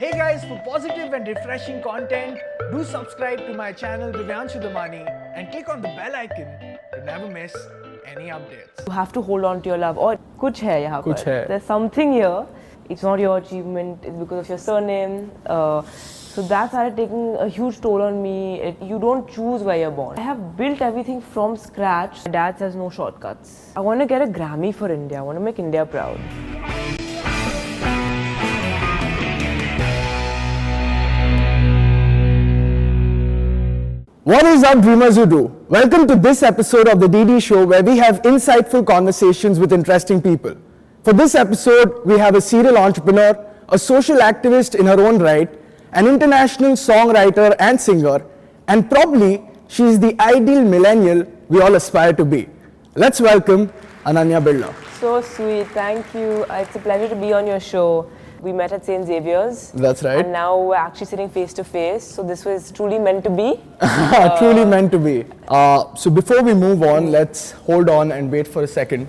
Hey guys, for positive and refreshing content, do subscribe to my channel Divyanshu Damani and click on the bell icon to never miss any updates. You have to hold on to your love. Or kuch hai yahan par. Kuch hai. There's something here. It's not your achievement. It's because of your surname. So that started taking a huge toll on me. You don't choose where you're born. I have built everything from scratch. My dad says no shortcuts. I want to get a Grammy for India. I want to make India proud. What is up, dreamers who do? Welcome to this episode of the DD Show, where we have insightful conversations with interesting people. For this episode, we have a serial entrepreneur, a social activist in her own right, an international songwriter and singer, and probably she's the ideal millennial we all aspire to be. Let's welcome Ananya Birla. So sweet. Thank you. It's a pleasure to be on your show. We met at St. Xavier's. That's right. And now we're actually sitting face to face. So this was truly meant to be. Truly meant to be. So before we move on, let's hold on and wait for a second.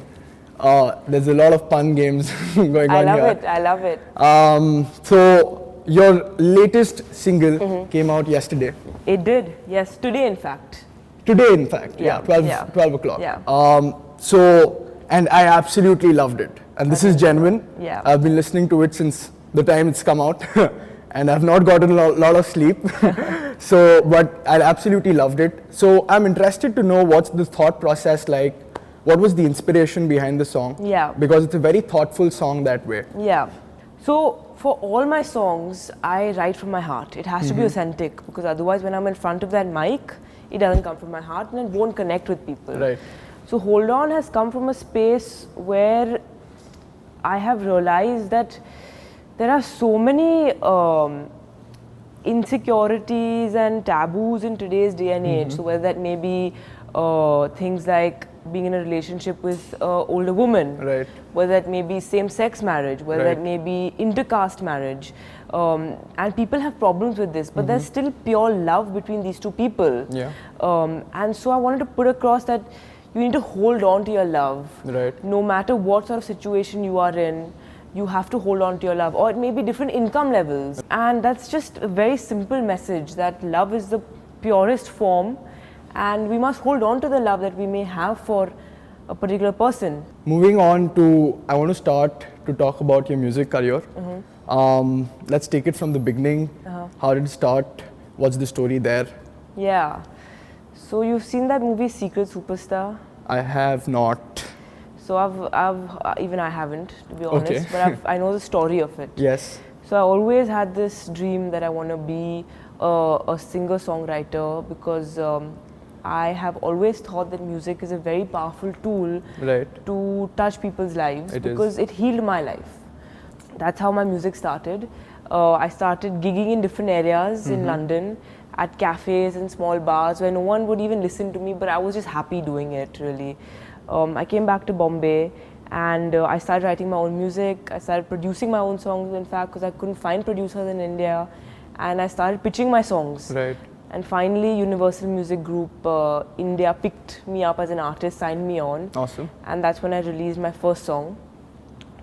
There's a lot of pun games going on here. I love it. So your latest single came out yesterday. It did. Yes, today in fact. Today, in fact. Yeah, 12 o'clock. Yeah. And I absolutely loved it. And this is genuine. Yeah. I've been listening to it since the time it's come out. And I've not gotten a lot of sleep. But I absolutely loved it. So I'm interested to know what's the thought process like. What was the inspiration behind the song? Yeah. Because it's a very thoughtful song that way. Yeah. So for all my songs, I write from my heart. It has to be authentic, because otherwise when I'm in front of that mic, it doesn't come from my heart and it won't connect with people. Right. So Hold On has come from a space where I have realized that there are so many insecurities and taboos in today's day and age. So whether that may be things like being in a relationship with an older woman, Right. whether that may be same-sex marriage, whether Right. that may be intercaste marriage, and people have problems with this, but there's still pure love between these two people. Yeah. And so I wanted to put across that you need to hold on to your love. Right. No matter what sort of situation you are in, you have to hold on to your love. Or it may be different income levels. And that's just a very simple message, that love is the purest form, and we must hold on to the love that we may have for a particular person. Moving on to, I want to start to talk about your music career. Let's take it from the beginning. How did it start? What's the story there? Yeah. So you've seen that movie Secret Superstar? I have not. So even I haven't, to be honest, Okay. but I know the story of it. Yes. So I always had this dream that I want to be a singer-songwriter, because I have always thought that music is a very powerful tool Right. to touch people's lives, It because it healed my life. That's how my music started. I started gigging in different areas in London, at cafes and small bars where no one would even listen to me, but I was just happy doing it, really. I came back to Bombay and I started writing my own music. I started producing my own songs, in fact, because I couldn't find producers in India. And I started pitching my songs. Right. And finally, Universal Music Group India picked me up as an artist, signed me on. Awesome. And that's when I released my first song,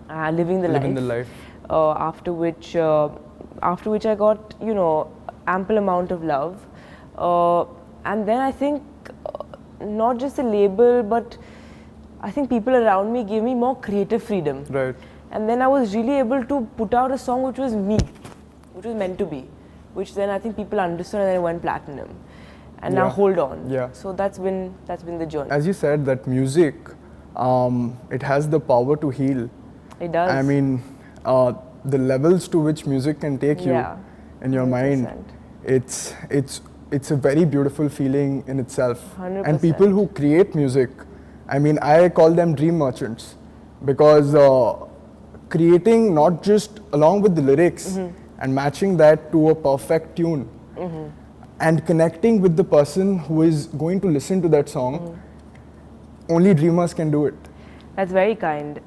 Living the Life. Living the life. After which I got, ample amount of love. And then I think not just the label, but I think people around me gave me more creative freedom. Right. And then I was really able to put out a song which was me, which was meant to be, which then I think people understood, and then it went platinum. And now Yeah. Hold On. Yeah. So that's been the journey. As you said, that music, it has the power to heal. It does. I mean, the levels to which music can take you Yeah. in your mind, 100%. it's a very beautiful feeling in itself. 100%. And people who create music, I mean, I call them dream merchants, because creating not just along with the lyrics and matching that to a perfect tune and connecting with the person who is going to listen to that song, only dreamers can do it. That's very kind.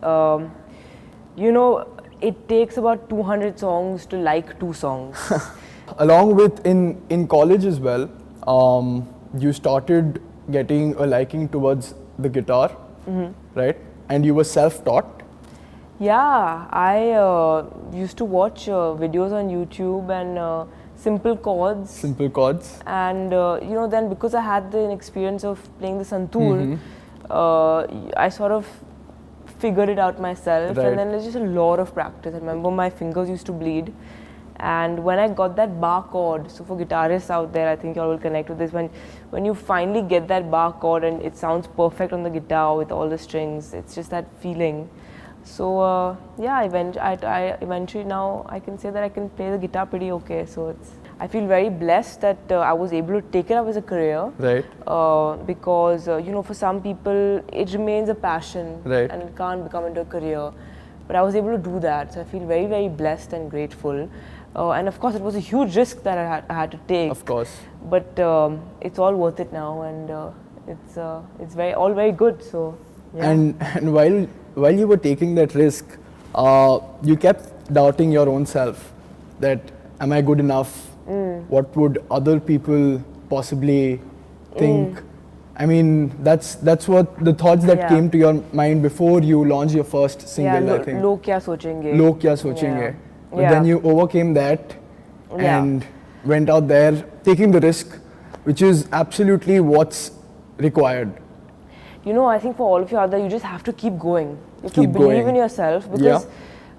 It takes about 200 songs to like 2 songs. Along with in college as well, you started getting a liking towards the guitar, right? And you were self-taught. Yeah, I used to watch videos on YouTube and simple chords. Simple chords. And then because I had the experience of playing the santoor, I sort of figured it out myself. Right. And then there's just a lot of practice. I remember my fingers used to bleed. And when I got that bar chord, so for guitarists out there, I think you all will connect with this, when you finally get that bar chord and it sounds perfect on the guitar with all the strings, it's just that feeling. So yeah, I eventually now I can say that I can play the guitar pretty okay. So I feel very blessed that I was able to take it up as a career. Right. Because for some people it remains a passion, Right. and it can't become into a career. But I was able to do that, so I feel very, very blessed and grateful. And of course, it was a huge risk that I had to take. Of course. But it's all worth it now, and it's all very good. So. Yeah. And while you were taking that risk, you kept doubting your own self. That am I good enough? What would other people possibly think? I mean, that's what the thoughts that came to your mind before you launched your first single. I think. Log kya sochenge? Log kya sochenge? But Yeah. then you overcame that and went out there taking the risk, which is absolutely what's required. I think for all of you out there, you just have to keep going. You have Keep to believe going. in yourself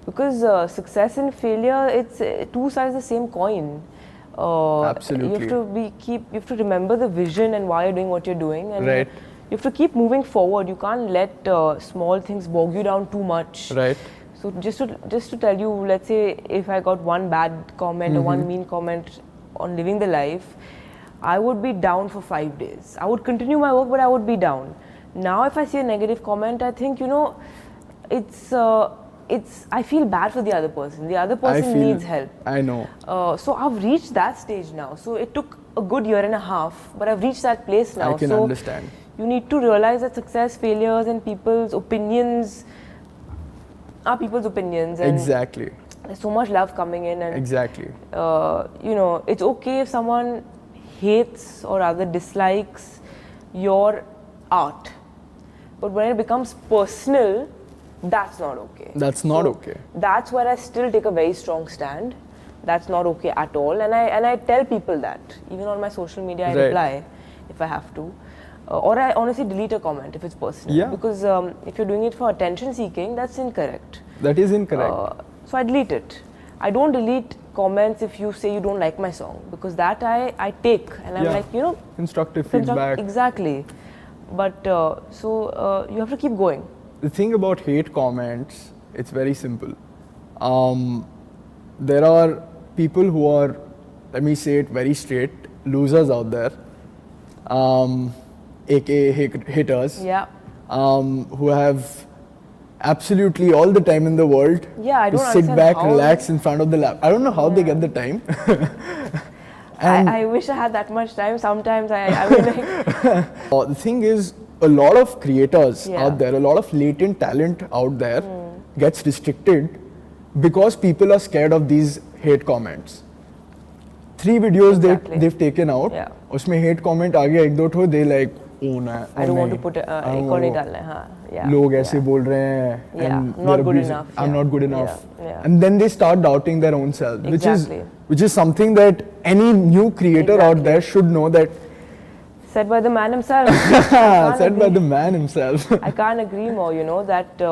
because success and failure, it's two sides of the same coin. Absolutely. You have to remember the vision and why you're doing what you're doing, and Right. you have to keep moving forward. You can't let small things bog you down too much. Right. So just to tell you, let's say if I got one bad comment or one mean comment on living the life, I would be down for 5 days. I would continue my work, but I would be down. Now, if I see a negative comment, I think I feel bad for the other person. The other person needs help. I know. So I've reached that stage now. So it took a good year and a half, but I've reached that place now. I can understand. You need to realize that success, failures, and people's opinions are people's opinions. And Exactly. there's so much love coming in, and Exactly. it's okay if someone hates or rather dislikes your art, but when it becomes personal, that's not okay. That's not okay. That's where I still take a very strong stand. That's not okay at all, and I tell people that even on my social media. I Right. reply if I have to, or I honestly delete a comment if it's personal. Yeah. Because if you're doing it for attention seeking, that's incorrect. That is incorrect. So I delete it. I don't delete comments if you say you don't like my song, because that I take and I'm like, Constructive feedback. Exactly. But you have to keep going. The thing about hate comments, it's very simple. There are people who are, let me say it very straight, losers out there, aka haters, Yeah. who have absolutely all the time in the world Yeah, I to don't sit understand back, how- relax in front of the lap. I don't know how they get the time. I wish I had that much time. Sometimes I mean like, The thing is, a lot of creators Yeah. out there, a lot of latent talent out there gets restricted because people are scared of these hate comments. 3 videos Exactly. they've taken out, Yeah. उसमें hate comment आ गया एक दो ठो, they like, oh nah, I don't want to नहीं, put I don't एक और नहीं know. डालना है. हाँ, yeah. लोग ऐसे बोल रहे हैं Yeah, and not they're good abusing. enough, I'm yeah. not good enough. Yeah, yeah. And then they start doubting their own self, Exactly. which is something that any new creator out Exactly. there should know, that Said by the man himself. I can't said by agree. the man himself. I can't agree more, that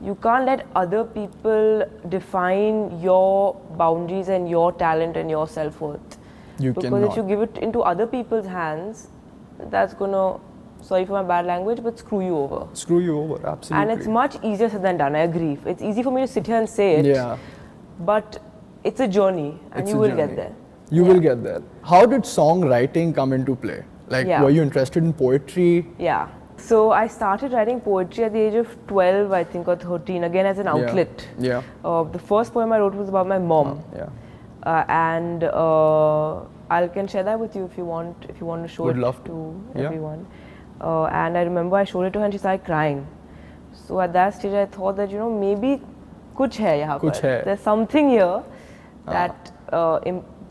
you can't let other people define your boundaries and your talent and your self-worth. You Because cannot. if you give it into other people's hands, that's gonna, sorry for my bad language, but screw you over. Screw you over, absolutely. And it's much easier said than done, I agree. It's easy for me to sit here and say it, Yeah. but it's a journey and It's you a will journey. get there. You will get there. How did songwriting come into play? Like, Yeah. were you interested in poetry? Yeah. So I started writing poetry at the age of 12, I think, or 13, again as an outlet. Yeah. The first poem I wrote was about my mom. Yeah. And I can share that with you if you want to show Would it love to Yeah. everyone. And I remember I showed it to her and she started crying. So at that stage I thought that maybe kuch hai yahan Kuch par. hai. There's something here that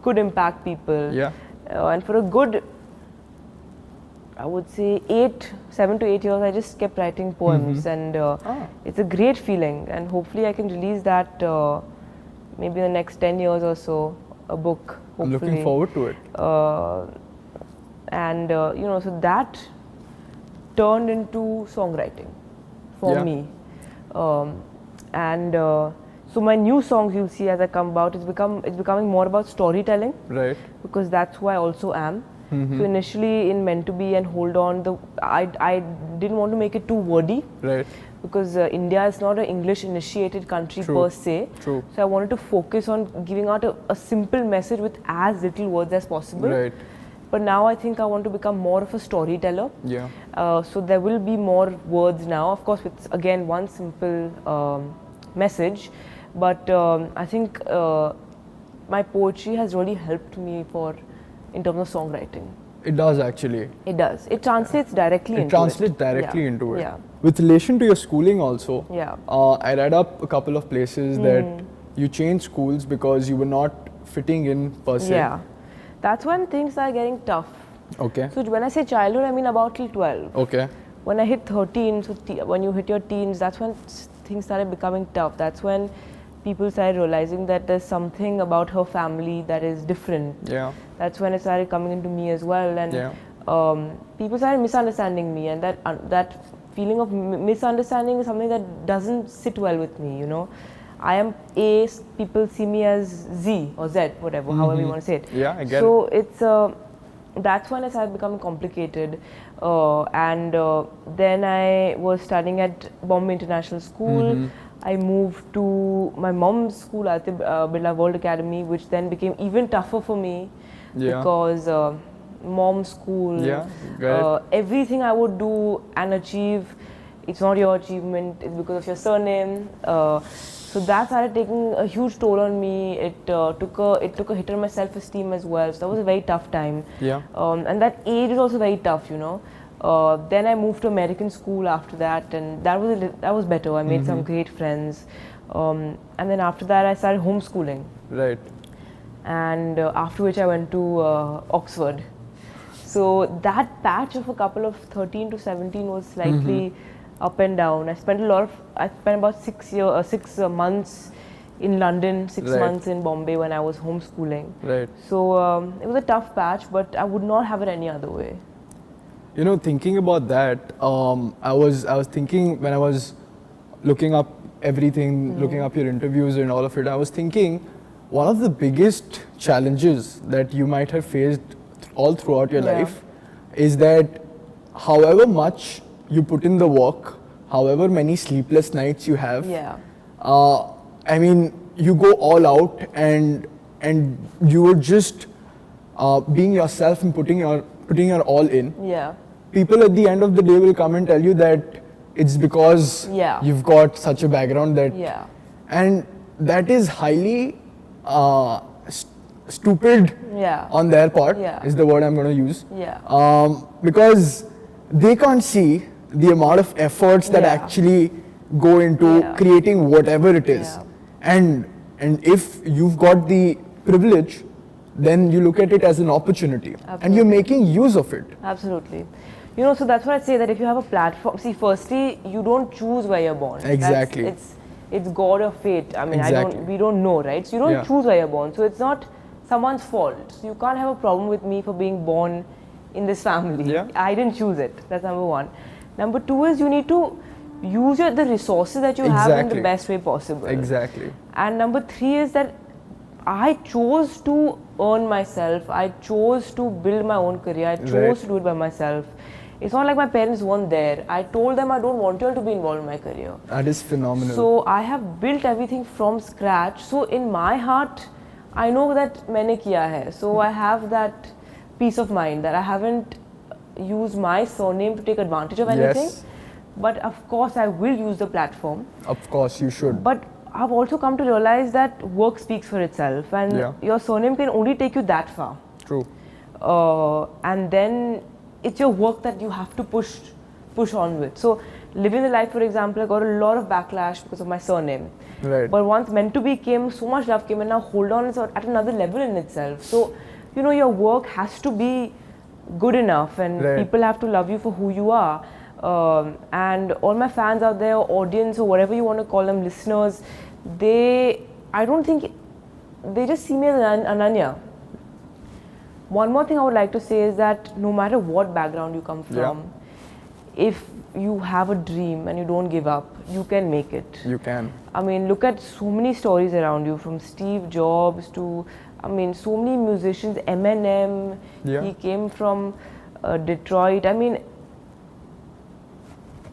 could impact people. Yeah. And for a good I would say 7 to 8 years, I just kept writing poems, and it's a great feeling. And hopefully, I can release that maybe in the next 10 years or so, a book. Hopefully. I'm looking forward to it. And so that turned into songwriting for me. So my new songs you'll see as I come about, it's becoming more about storytelling. Right. Because that's who I also am. So initially in Meant to Be and Hold On, I didn't want to make it too wordy. Right. Because India is not an English initiated country per se. True. So I wanted to focus on giving out a simple message with as little words as possible. Right. But now I think I want to become more of a storyteller. Yeah. So there will be more words now, of course, with again one simple message. But I think my poetry has really helped me in terms of songwriting. It does actually. It does. It translates directly into it. It translates directly into it. Yeah. With relation to your schooling also, Yeah. I read up a couple of places that you changed schools because you were not fitting in per se. Yeah. That's when things are getting tough. Okay. So when I say childhood, I mean about till 12. Okay. When I hit 13, so when you hit your teens, that's when things started becoming tough. That's when people started realizing that there's something about her family that is different. Yeah. That's when it started coming into me as well, and people started misunderstanding me, and that feeling of misunderstanding is something that doesn't sit well with me. You know, I am A. People see me as Z or Z, whatever, however you want to say it. Yeah, I get it. So it's that's when it started becoming complicated, and then I was studying at Bombay International School. I moved to my mom's school, Ananya Birla World Academy, which then became even tougher for me because mom's school, everything I would do and achieve, it's not your achievement, it's because of your surname. So that started taking a huge toll on me. It took a hit on my self-esteem as well. So that was a very tough time. Yeah. And that age is also very tough, you know. Then I moved to American school after that, and that was better. I made some great friends, and then after that I started homeschooling. Right. And after which I went to Oxford. So that patch of a couple of 13 to 17 was slightly up and down. I spent about 6 months in London, 6 months in Bombay when I was homeschooling. Right. So it was a tough patch, but I would not have it any other way. You know, thinking about that, I was thinking when I was looking up everything, looking up your interviews and all of it, I was thinking one of the biggest challenges that you might have faced all throughout your life is that however much you put in the work, however many sleepless nights you have, I mean, you go all out and you were just being yourself and putting your all in. Yeah. People at the end of the day will come and tell you that it's because you've got such a background that, and that is highly stupid on their part, is the word I'm going to use. Because they can't see the amount of efforts that actually go into creating whatever it is. And if you've got the privilege, then you look at it as an opportunity. And you're making use of it. Absolutely. You know, so that's what I say, that if you have a platform, see, firstly, you don't choose where you're born. Exactly. It's God or fate. I mean, we don't know, right? So you don't choose where you're born. So it's not someone's fault. So you can't have a problem with me for being born in this family. I didn't choose it. That's number one. Number two is you need to use the resources that you have in the best way possible. Exactly. And number three is that I chose to earn myself. I chose to build my own career. I chose to do it by myself. It's not like my parents weren't there. I told them I don't want you all to be involved in my career. That is phenomenal. So I have built everything from scratch. So in my heart, I know that मैंने किया है. So I have that peace of mind that I haven't used my surname to take advantage of anything. But of course, I will use the platform. Of course, you should. But I've also come to realize that work speaks for itself, and your surname can only take you that far. True. And then it's your work that you have to push on with. So living the life, for example, I got a lot of backlash because of my surname. Right. But once Meant to Be came, so much love came, and now Hold On is at another level in itself. So, you know, your work has to be good enough, and Right. people have to love you for who you are. And all my fans out there, audience, or whatever you want to call them, listeners, I don't think they just see me as Ananya. One more thing I would like to say is that no matter what background you come from, if you have a dream and you don't give up, you can make it. You can. I mean, look at so many stories around you, from Steve Jobs to, I mean, so many musicians, Eminem, he came from Detroit. I mean,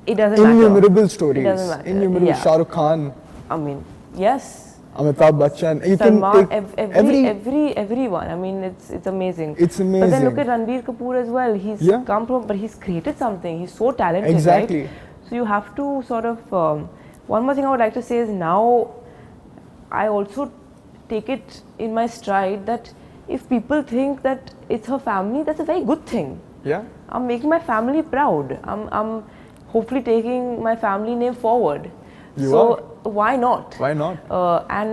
it doesn't matter. Innumerable stories. It doesn't matter. Innumerable. Shah Rukh Khan. I mean, yes. Amitabh Bachchan. You Salman, can take everyone. I mean, it's amazing. It's amazing. But then look at Ranbir Kapoor as well. He's come from, but he's created something. He's so talented, Exactly. right? So you have to sort of. One more thing I would like to say is now, I also take it in my stride that if people think that it's her family, that's a very good thing. Yeah. I'm making my family proud. I'm hopefully taking my family name forward. You are. Why not? Why not? I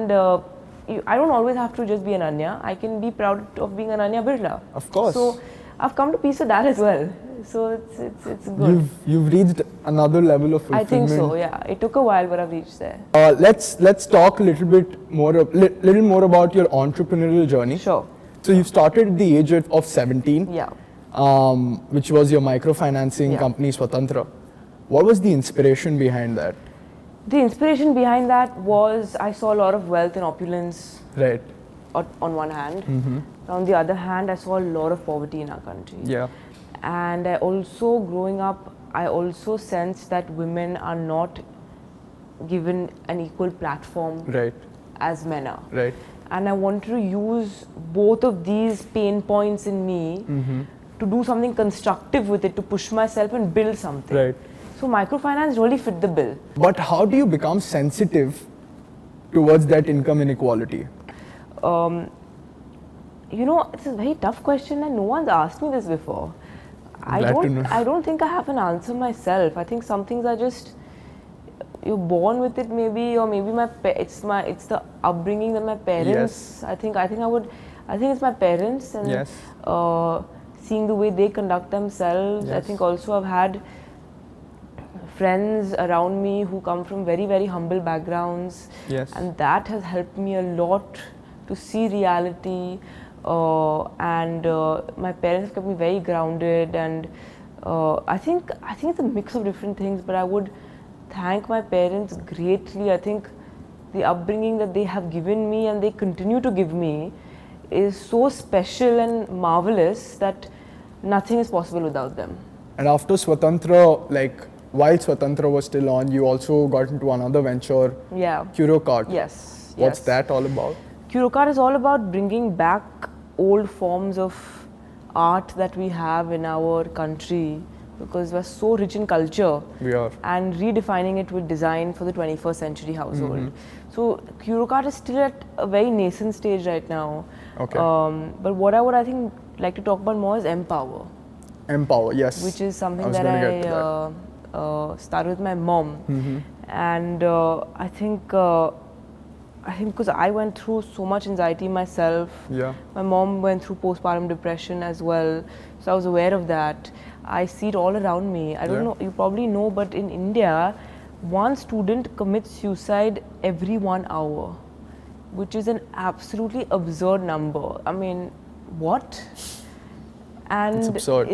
don't always have to just be Ananya. I can be proud of being Ananya Birla. Of course. So I've come to peace with that as well. So it's good. You've reached another level of fulfillment. I think so. Yeah. It took a while, but I've reached there. Let's talk a little more about your entrepreneurial journey. Sure. So you started at the age of 17. Yeah. Which was your microfinancing company Swatantra. What was the inspiration behind that? The inspiration behind that was I saw a lot of wealth and opulence. Right. On one hand. On the other hand, I saw a lot of poverty in our country. Yeah. And I also, growing up, I also sensed that women are not given an equal platform as men are. Right. And I wanted to use both of these pain points in me to do something constructive with it, to push myself and build something. Right. So microfinance really fit the bill. But how do you become sensitive towards that income inequality? You know, it's a very tough question and no one's asked me this before. I don't think I have an answer myself. I think some things are just, you're born with it maybe, or maybe it's the upbringing that my parents. I think it's my parents and seeing the way they conduct themselves. I think also I've had friends around me who come from very, very humble backgrounds, and that has helped me a lot to see reality. And my parents have kept me very grounded, and I think it's a mix of different things, but I would thank my parents greatly. I think the upbringing that they have given me and they continue to give me is so special and marvelous that nothing is possible without them. And after Swatantra, like while Swatantra was still on, you also got into another venture, CuroCart. Yes. What's that all about? CuroCart is all about bringing back old forms of art that we have in our country, because we're so rich in culture. We are. And redefining it with design for the 21st century household. So CuroCart is still at a very nascent stage right now. Okay. But what I would, I think, like to talk about more is Empower. Empower, yes. Which is something that I started with my mom. And I think because I went through so much anxiety myself. My mom went through postpartum depression as well. So I was aware of that. I see it all around me. I don't know, you probably know, but in India, one student commits suicide every 1 hour, which is an absolutely absurd number. I mean, what? And it's absurd.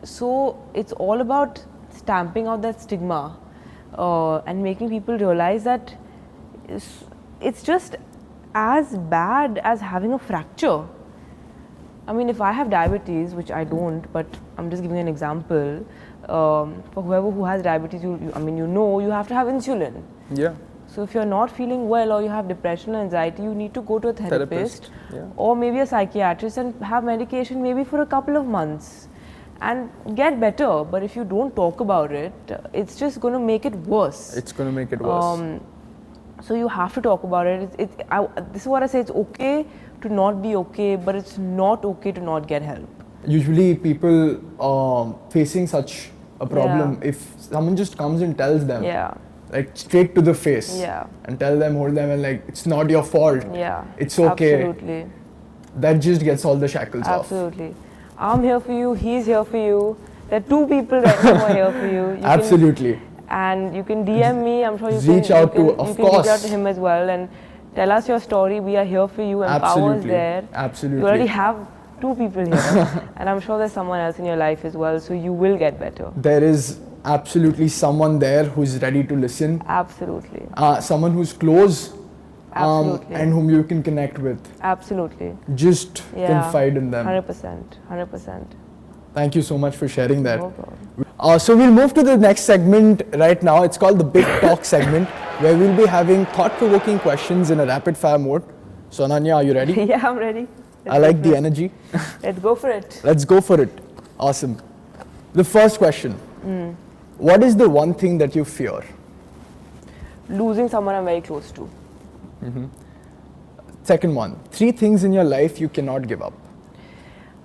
It's all about stamping out that stigma and making people realize that it's just as bad as having a fracture. I mean, if I have diabetes, which I don't, but I'm just giving an example, for whoever who has diabetes, you have to have insulin. Yeah. So if you're not feeling well or you have depression or anxiety, you need to go to a therapist or maybe a psychiatrist and have medication maybe for a couple of months and get better. But if you don't talk about it, it's just going to make it worse. It's going to make it worse. So you have to talk about it. This is what I say, it's okay to not be okay, but it's not okay to not get help. Usually people facing such a problem, if someone just comes and tells them, like straight to the face, and tell them, hold them, and like, it's not your fault, it's okay. Absolutely. That just gets all the shackles off. Absolutely. I'm here for you, he's here for you. There are two people right now who are here for you. Absolutely. And you can DM me, I'm sure you Reach can, out you to, can, of you can reach out course. to him as well and tell us your story. We are here for you, empower us there. Absolutely. You already have two people here and I'm sure there's someone else in your life as well, so you will get better. There is absolutely someone there who's ready to listen. Absolutely. Someone who's close Absolutely. and whom you can connect with. Absolutely. Just confide in them. 100%. Thank you so much for sharing that. No problem. So we'll move to the next segment right now. It's called the Big Talk segment, where we'll be having thought-provoking questions in a rapid-fire mode. So Ananya, are you ready? Yeah, I'm ready. I like the energy. Let's go for it. Let's go for it. Awesome. The first question. What is the one thing that you fear? Losing someone I'm very close to. Second one. 3 things in your life you cannot give up.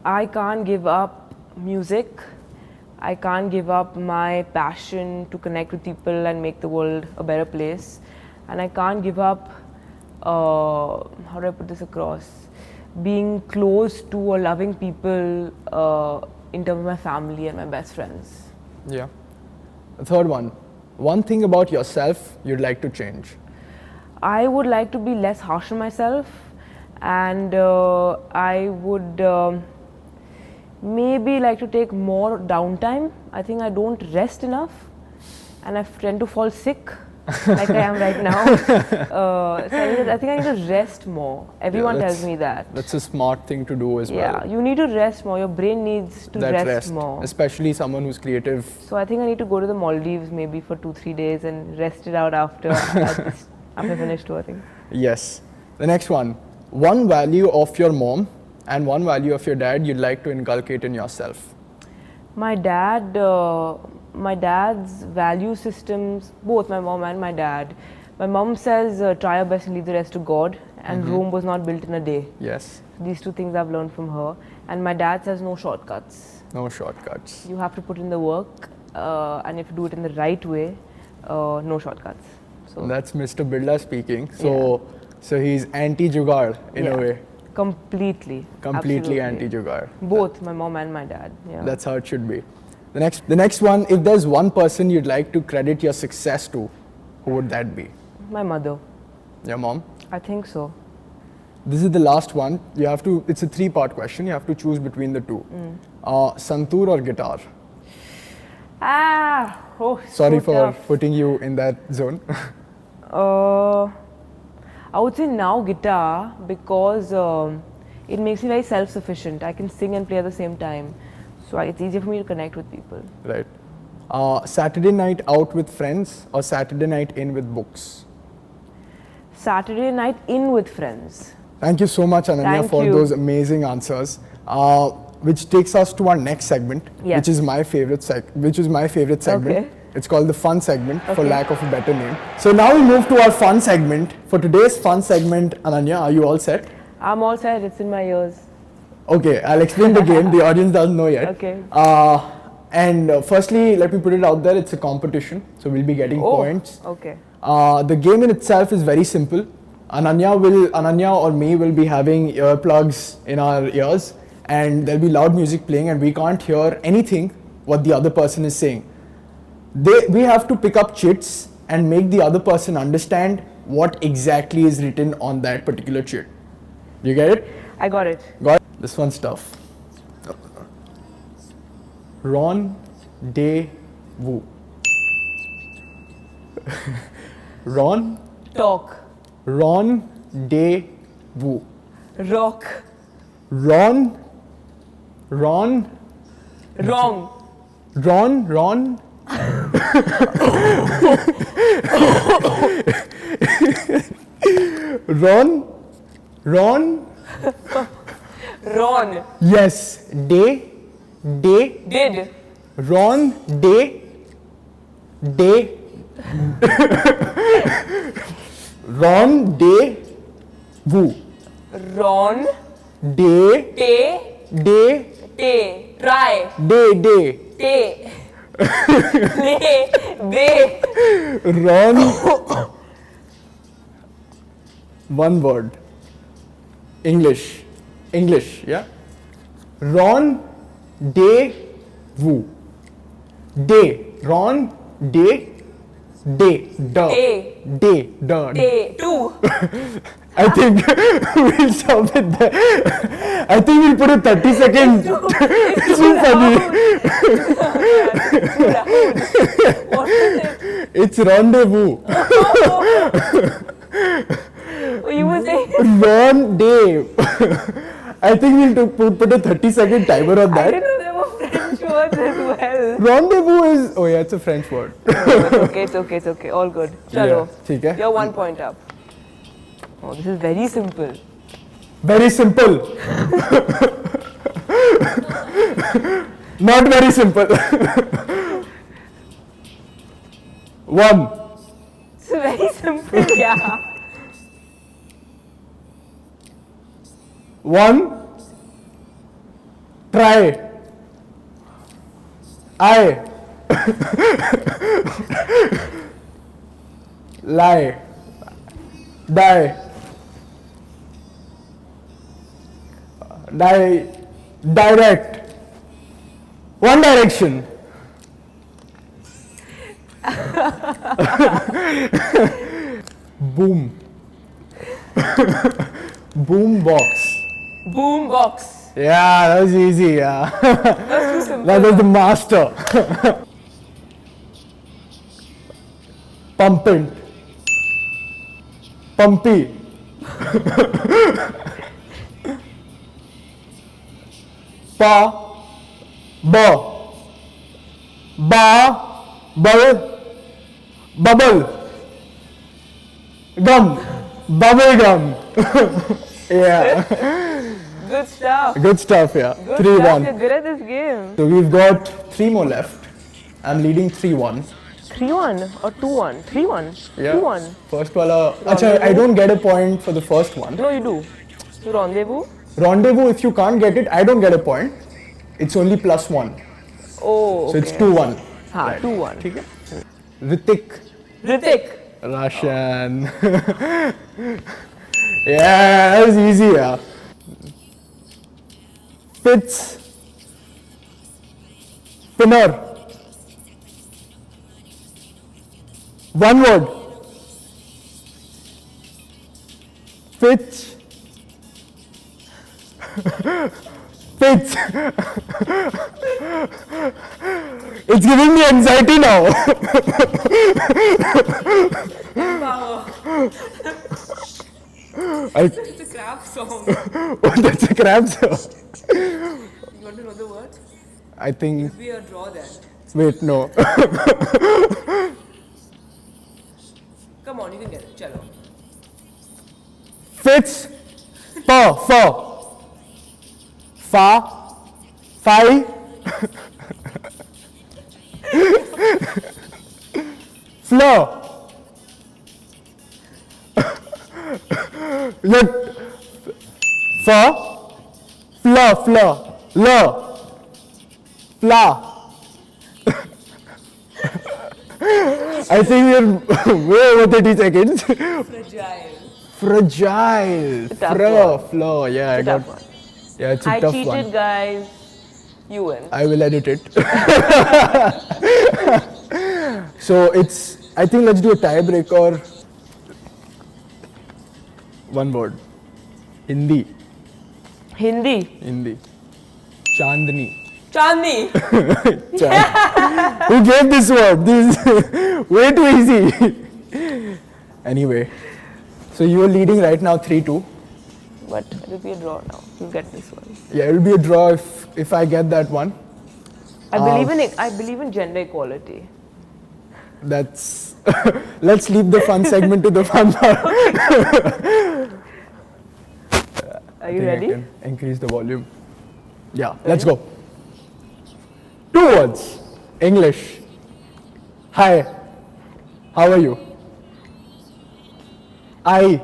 I can't give up music. I can't give up my passion to connect with people and make the world a better place. And I can't give up, how do I put this across? Being close to or loving people in terms of my family and my best friends. Yeah. The third one. One thing about yourself you'd like to change. I would like to be less harsh on myself, and I would maybe like to take more downtime. I think I don't rest enough and I tend to fall sick like I am right now. So I think I need to rest more. Everyone tells me that. That's a smart thing to do as well. Yeah, you need to rest more. Your brain needs to rest more. Especially someone who's creative. So I think I need to go to the Maldives maybe for 2-3 days and rest it out after after finished touring. Yes. The next one. One value of your mom and one value of your dad you'd like to inculcate in yourself. My dad's value systems, both my mom and my dad. My mom says, try your best and leave the rest to God, and Rome was not built in a day. Yes. These two things I've learned from her. And my dad says, no shortcuts. No shortcuts. You have to put in the work, and if you do it in the right way, no shortcuts. So that's Mr. Birla speaking. So he's anti-jugaad in a way. Completely anti-jugaad. Both my mom and my dad. Yeah. That's how it should be. The next one, if there's one person you'd like to credit your success to, who would that be? My mother. Your mom? I think so. This is the last one. It's a 3-part question. You have to choose between the two. Santoor or guitar? Sorry for tough. putting you in that zone. I would say now guitar because it makes me very self-sufficient. I can sing and play at the same time. So it's easier for me to connect with people. Right. Saturday night out with friends or Saturday night in with books? Saturday night in with friends. Thank you so much, Ananya, for those amazing answers. Which takes us to our next segment, which is my favorite segment. Okay. It's called the fun segment, for lack of a better name. So now we move to our fun segment. For today's fun segment, Ananya, are you all set? I'm all set. It's in my ears. Okay, I'll explain the game. The audience doesn't know yet. Okay. And firstly, let me put it out there. It's a competition, so we'll be getting points. Okay. The game in itself is very simple. Ananya or me will be having earplugs in our ears, and there'll be loud music playing, and we can't hear anything what the other person is saying. We have to pick up chits and make the other person understand what exactly is written on that particular chit. You get it? I got it. Got it? This one's tough. Rendezvous. Ron. Talk. Rendezvous. Rock. Ron. Wrong. Ron. Ron. Yes. Did. Ron. Rendezvous. Ron. Try. Ron. One word. English, yeah? Ron Rendezvous. Day. Ron. Day. Day. Duh. A. Day. Duh. A. 2. I think we'll stop it there. I think we'll put a 30-second. It's too funny. What is it? It's rendezvous. You were saying? Rendezvous. I think we'll put a 30-second timer on I that. didn't know there were French words as well. Rendezvous is. Oh yeah, it's a French word. It's okay. All good. Chalo. ठीक है. You're 1 point up. Oh, this is very simple. Very simple. Not very simple. 1. It's very simple, yeah. 1. Try. I. Lie. Die. Direct. One Direction. Boom. Boom box. Boom box. Yeah, that was easy. Yeah. That's too simple. That was the master. Pumping. Pumpy. Bubble. Gum. Bubble gum. Yeah. Good stuff. Good stuff, yeah. Good 3-1. stuff. You're good at this game. So we've got 3 more left. I'm leading 3-1. 3-1 or 2-1? 3-1. Yeah. 2-1. First wala. Acha, I don't get a point for the first one. No, you do. So rendezvous. Rendezvous, if you can't get it, I don't get a point. It's only +1. Oh, okay. So it's 2-1. Ha, 2-1. ठीक है? Ritik. Russian. Yeah, that was easy, yeah. Fits. Spinner. One word. Pitch. Pitch. It's giving me anxiety now. It's a crab song. Oh, that's a crab song. You want to know the words? I think. We are draw then. Wait, no. Come on, you can get it. Chalo. Fits. Fi. Flow. Look. Fla. I think we're way over 30 seconds. Fragile. Flow. Yeah, I got. Tough one. Yeah, it's a I tough cheated, one. guys. You win. I will edit it. So it's. I think let's do a tiebreaker. One word. Hindi. Chandni. Chandni. Who gave this word? This is way too easy. Anyway, so you are leading right now 3-2. But it'll be a draw now. You'll get this one. Yeah, it'll be a draw if I get that one. I believe in gender equality. That's. Let's leave the fun segment to the fun part. Are you ready? I can increase the volume. Yeah, let's go. 2 words. English. Hi. How are you? Hi.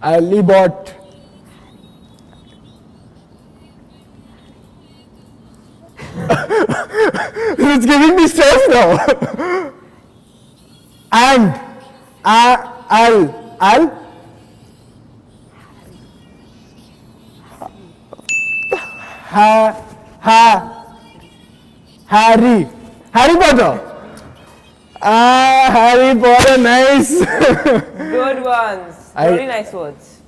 Alibot. It's giving me stress now. And Al. Harry Potter. Harry Potter, nice. Good ones. Very nice words.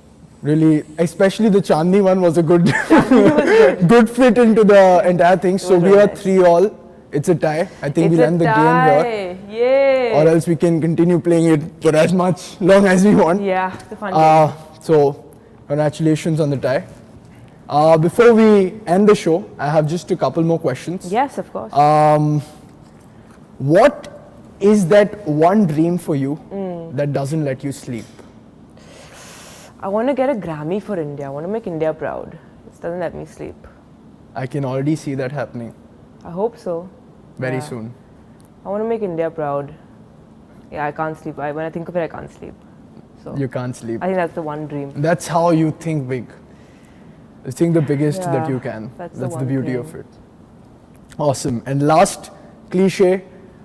Really, especially the Chandni one was a good, good. good fit into the entire thing. So we are 3-all. It's a tie. I think we'll end the game here. Yay. Or else we can continue playing it for as much long as we want. Yeah, it's a fun game. So, congratulations on the tie. Before we end the show, I have just a couple more questions. Yes, of course. What is that one dream for you that doesn't let you sleep? I want to get a Grammy for India. I want to make India proud. It doesn't let me sleep. I can already see that happening I hope so. very Yeah. soon. I want to make India proud. Yeah, I can't sleep. When I think of it, I can't sleep. So You can't sleep. I think that's the one dream. That's how you think big. You think the biggest that Yeah, you can. that's That's the the one beauty thing. of it. Awesome. And last cliche,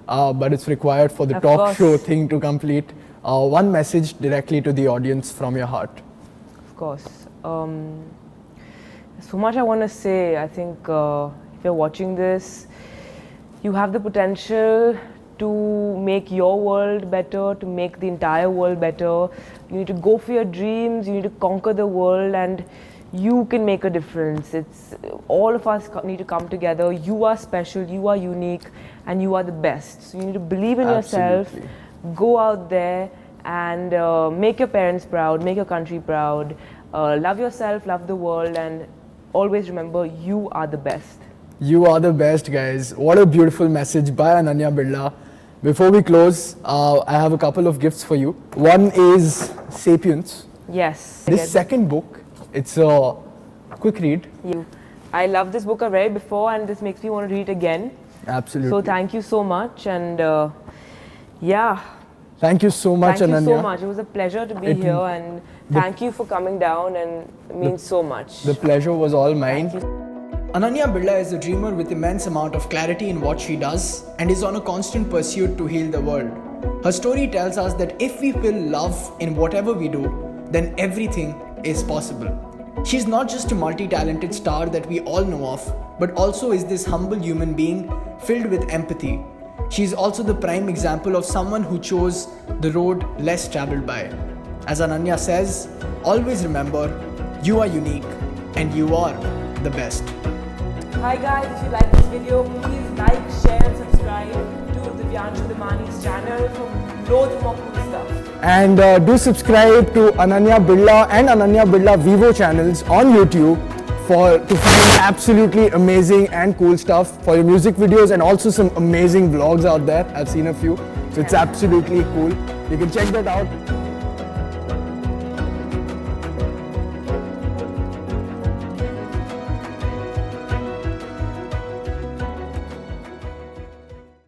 but it's required for the Of talk course. show thing to complete. One message directly to the audience from your heart. Of course. There's so much I want to say. I think if you're watching this, you have the potential to make your world better, to make the entire world better. You need to go for your dreams, you need to conquer the world, and you can make a difference. It's all of us need to come together. You are special, you are unique, and you are the best. So you need to believe in yourself, Absolutely. go out there and make your parents proud, make your country proud, love yourself, love the world, and always remember you are the best. You are the best, guys. What a beautiful message by Ananya Birla. Before we close, I have a couple of gifts for you. One is Sapiens. Yes. This second book, it's a quick read. I love this book. I read it before, and this makes me want to read it again. Absolutely. So thank you so much, and yeah. Thank you so much, Thank you Ananya. so much. It was a pleasure to be here, and thank you for coming down, and it means so much. The pleasure was all mine. Thank you. Ananya Birla is a dreamer with immense amount of clarity in what she does and is on a constant pursuit to heal the world. Her story tells us that if we feel love in whatever we do, then everything is possible. She's not just a multi-talented star that we all know of, but also is this humble human being filled with empathy. She's also the prime example of someone who chose the road less traveled by. As Ananya says, always remember, you are unique and you are the best. Hi guys, if you like this video, please like, share and subscribe to Divyanshu Damani's channel for loads more cool stuff. And do subscribe to Ananya Birla and Ananya Birla Vivo channels on YouTube to find absolutely amazing and cool stuff for your music videos, and also some amazing vlogs out there. I've seen a few, so it's absolutely cool. You can check that out.